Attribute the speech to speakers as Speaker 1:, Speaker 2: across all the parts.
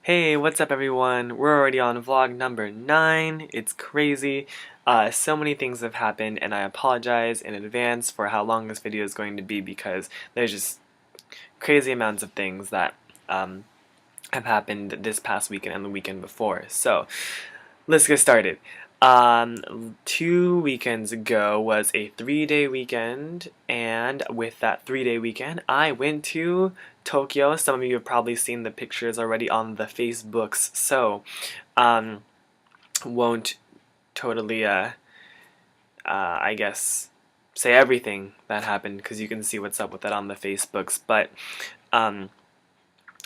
Speaker 1: Hey, what's up everyone? We're already on vlog number 9. It's crazy. So many things have happened and I apologize in advance for how long this video is going to be because there's just crazy amounts of things that have happened this past weekend and the weekend before. So, let's get started. 2 weekends ago was a 3-day weekend, and with that 3-day weekend, I went to Tokyo. Some of you have probably seen the pictures already on the Facebooks, so won't totally, I guess, say everything that happened because you can see what's up with that on the Facebooks. But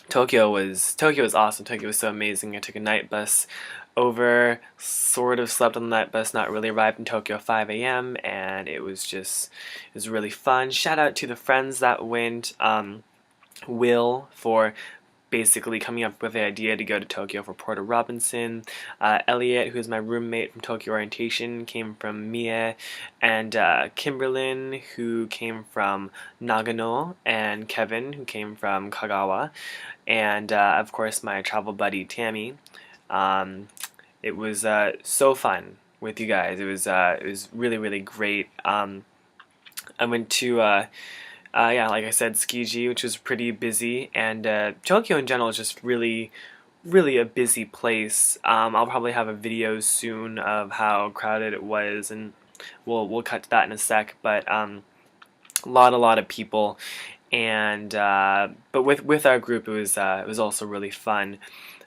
Speaker 1: Tokyo was awesome. Tokyo was so amazing. I took a night bus over, sort of slept on the night bus, not really, arrived in Tokyo 5 a.m. and it was really fun. Shout out to the friends that went, Will for basically coming up with the idea to go to Tokyo for Porter Robinson. Elliot, who is my roommate from Tokyo Orientation, came from Mie, and Kimberlyn, who came from Nagano, and Kevin, who came from Kagawa, and of course my travel buddy Tammy. It was so fun with you guys. It was really great. I went to yeah, like I said, Tsukiji, which was pretty busy, and Tokyo in general is just really a busy place. I'll probably have a video soon of how crowded it was, and we'll cut to that in a sec. But a lot of people, and but with our group, it was also really fun.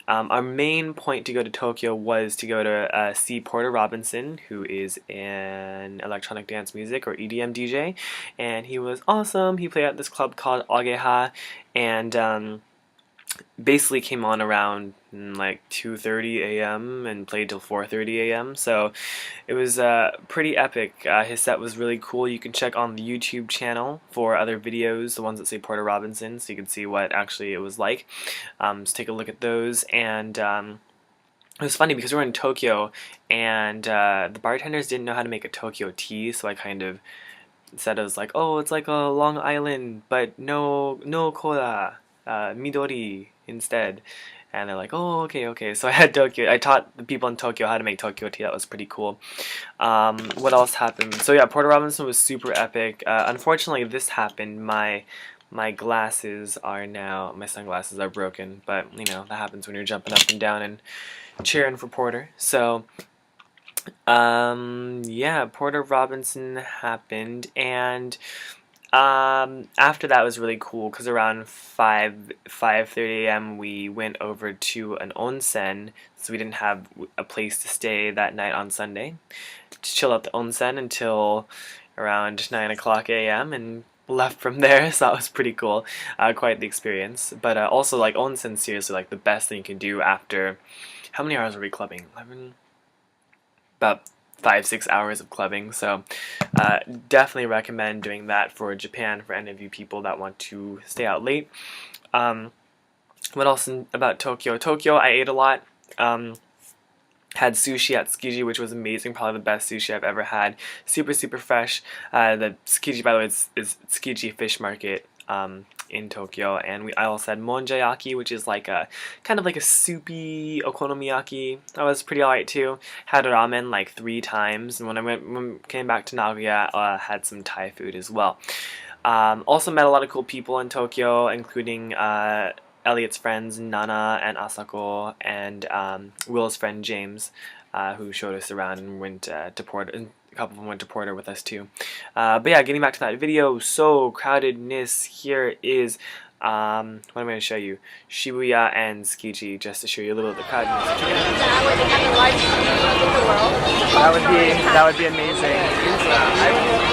Speaker 1: Our main point to go to Tokyo was to go to see Porter Robinson, who is an electronic dance music or EDM DJ, and he was awesome. He played at this club called Ageha, and basically came on around like 2:30 a.m. and played till 4:30 a.m. So it was pretty epic. His set was really cool. You can check on the YouTube channel for other videos, the ones that say Porter Robinson, so you can see what actually it was like. Just take a look at those. And it was funny because we were in Tokyo and the bartenders didn't know how to make a Tokyo tea, so I kind of said, I was like, oh, it's like a Long Island but no cola, Midori instead. And they're like, oh, okay. So I taught the people in Tokyo how to make Tokyo tea. That was pretty cool. What else happened? So yeah, Porter Robinson was super epic. Unfortunately, this happened. My glasses are now, my sunglasses are broken. But, you know, that happens when you're jumping up and down and cheering for Porter. So, yeah, Porter Robinson happened, and after that was really cool because around 5:30 a.m. we went over to an onsen, so we didn't have a place to stay that night on Sunday. Just chill at the onsen until around 9 o'clock a.m. and left from there, so that was pretty cool. Quite the experience. But also, like, onsen, seriously, like, the best thing you can do after, how many hours were we clubbing? 11? About 5-6 hours of clubbing, so definitely recommend doing that for Japan for any of you people that want to stay out late. What else about Tokyo? Tokyo, I ate a lot. Had sushi at Tsukiji, which was amazing, probably the best sushi I've ever had. Super fresh. The Tsukiji, by the way, is Tsukiji Fish Market in Tokyo, and I also had monjayaki, which is like a kind of like a soupy okonomiyaki. That was pretty alright too. Had ramen like 3 times, and when I came back to Nagoya, had some Thai food as well. Also met a lot of cool people in Tokyo, including Elliot's friends Nana and Asako, and Will's friend James, who showed us around and went to Porter. And a couple of them went to Porter with us too. But yeah, getting back to that video, so crowdedness. Here is what I'm going to show you, Shibuya and Tsukiji, just to show you a little of the crowdedness. That would be amazing.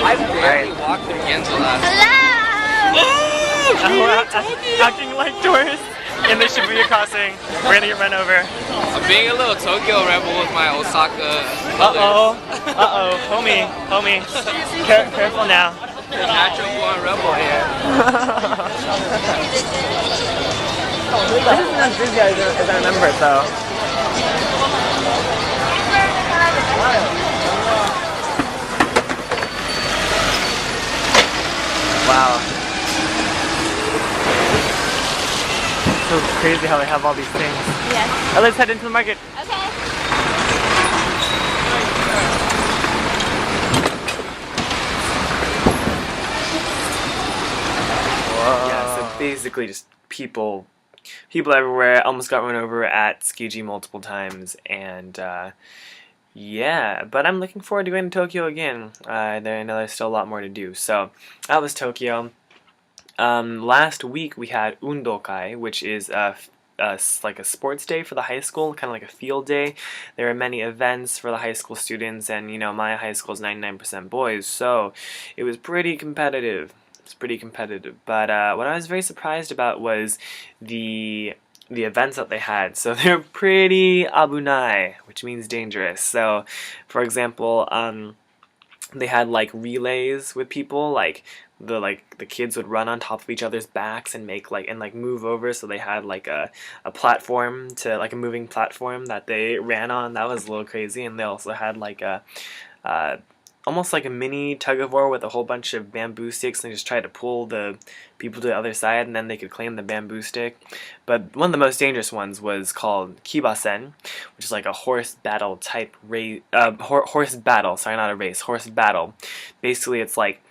Speaker 2: I've barely walked through Genzula.
Speaker 1: Acting like tourists in the Shibuya crossing. We're gonna get run over.
Speaker 2: I'm being a little Tokyo rebel with my Osaka colors.
Speaker 1: Homie. Careful now.
Speaker 2: Natural born rebel here.
Speaker 1: This isn't as busy as I remember it though. Wow. So crazy how they have all these things.
Speaker 3: Yes.
Speaker 1: Let's head into the market.
Speaker 3: Okay.
Speaker 1: Yeah, so basically just people everywhere. Almost got run over at Tsukiji multiple times, and yeah, but I'm looking forward to going to Tokyo again. I know there's still a lot more to do. So that was Tokyo. Last week we had Undoukai, which is like a sports day for the high school, kind of like a field day. There are many events for the high school students, and my high school is 99% boys, so it was pretty competitive. It's pretty competitive. But what I was very surprised about was the events that they had. So they're pretty abunai, which means dangerous. So, for example, they had like relays with people, like the kids would run on top of each other's backs and make like move over. So they had like a platform to like a moving platform that they ran on. That was a little crazy. And they also had like a almost like a mini tug of war with a whole bunch of bamboo sticks, and they just tried to pull the people to the other side, and then they could claim the bamboo stick. But one of the most dangerous ones was called Kibasen, which is like a horse battle type race. Horse battle. Sorry, not a race. Horse battle. Basically, it's like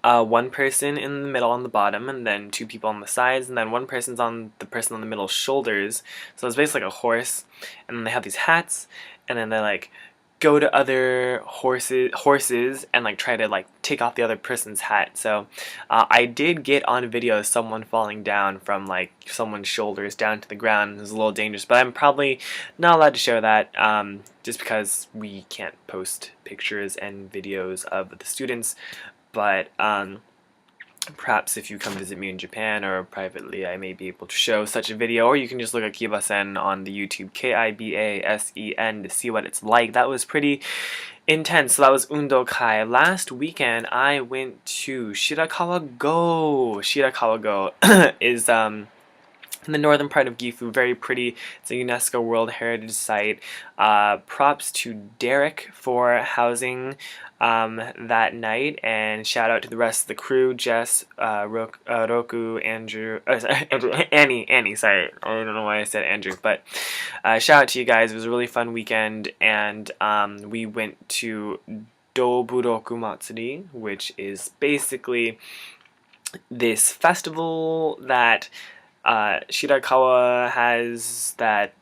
Speaker 1: one person in the middle on the bottom, and then two people on the sides, and then one person's on the person on the middle's shoulders. So it's basically like a horse, and then they have these hats, and then they like go to other horses and like try to like take off the other person's hat. So I did get on video someone falling down from like someone's shoulders down to the ground. It was a little dangerous, but I'm probably not allowed to show that just because we can't post pictures and videos of the students. But perhaps if you come visit me in Japan or privately, I may be able to show such a video, or you can just look at Kibasen on the YouTube, Kibasen, to see what it's like. That was pretty intense. So that was Undoukai. Last weekend, I went to Shirakawa-gooo. Shirakawa-gooo is in the northern part of Gifu, very pretty. It's a UNESCO World Heritage Site. Props to Derek for housing that night, and shout out to the rest of the crew, Jess, Roku, Andrew, Annie, sorry, I don't know why I said Andrew, but shout out to you guys. It was a really fun weekend, and we went to Doburoku Matsuri, which is basically this festival that Shirakawa has that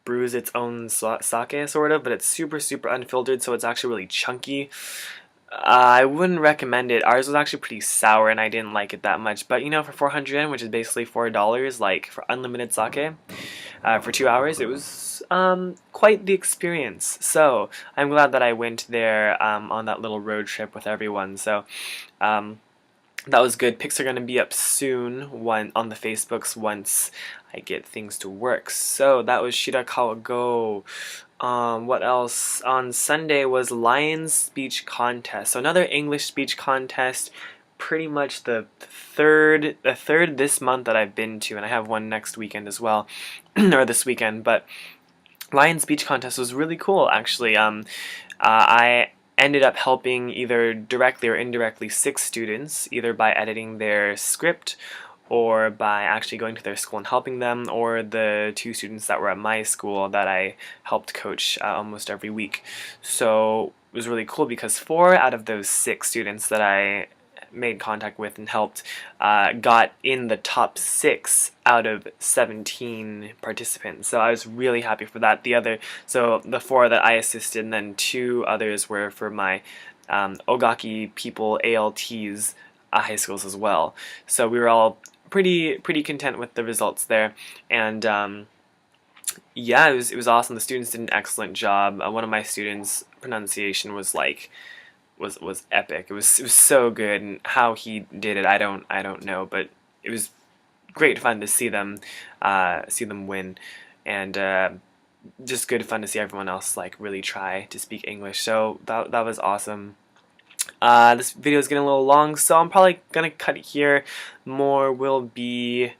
Speaker 1: brews its own sake, sort of, but it's super unfiltered, so it's actually really chunky. I wouldn't recommend it. Ours was actually pretty sour, and I didn't like it that much. But for 400 yen, which is basically $4, like for unlimited sake, for 2 hours, it was quite the experience. So I'm glad that I went there on that little road trip with everyone. So that was good. Pics are going to be up soon on the Facebooks once I get things to work. So that was Shirakawa-gooo. What else? On Sunday was Lions Speech Contest. So another English speech contest. Pretty much the third this month that I've been to, and I have one next weekend as well, or this weekend. But Lions Speech Contest was really cool, actually. I ended up helping either directly or indirectly 6 students, either by editing their script or by actually going to their school and helping them, or the 2 students that were at my school that I helped coach almost every week. So it was really cool because 4 out of those 6 students that I made contact with and helped got in the top 6 out of 17 participants. So I was really happy for that. So the 4 that I assisted, and then 2 others were for my Ogaki people ALTs high schools as well. So we were all pretty content with the results there, and yeah, it was awesome. The students did an excellent job. One of my students' pronunciation was epic. It was so good, and how he did it, I don't know, but it was great fun to see them win, and just good fun to see everyone else like really try to speak English. So that was awesome. This video is getting a little long, so I'm probably gonna cut it here. More will be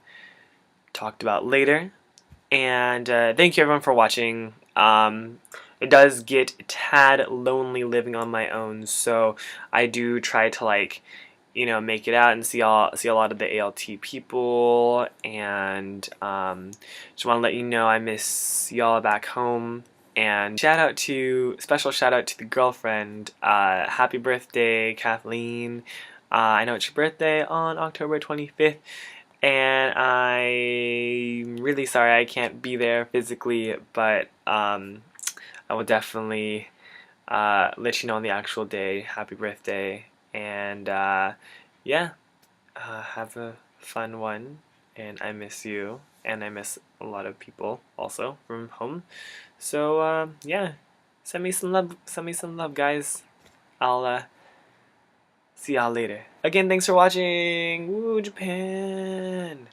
Speaker 1: talked about later, and thank you everyone for watching. It does get a tad lonely living on my own, so I do try to like make it out and see a lot of the ALT people, and just want to let you know I miss y'all back home. And special shout out to the girlfriend. Happy birthday, Kathleen. I know it's your birthday on October 25th, and I'm really sorry I can't be there physically, but I will definitely let you know on the actual day. Happy birthday, and yeah, have a fun one. And I miss you, and I miss a lot of people also from home. So yeah, send me some love. Send me some love, guys. I'll see y'all later. Again, thanks for watching. Woo, Japan.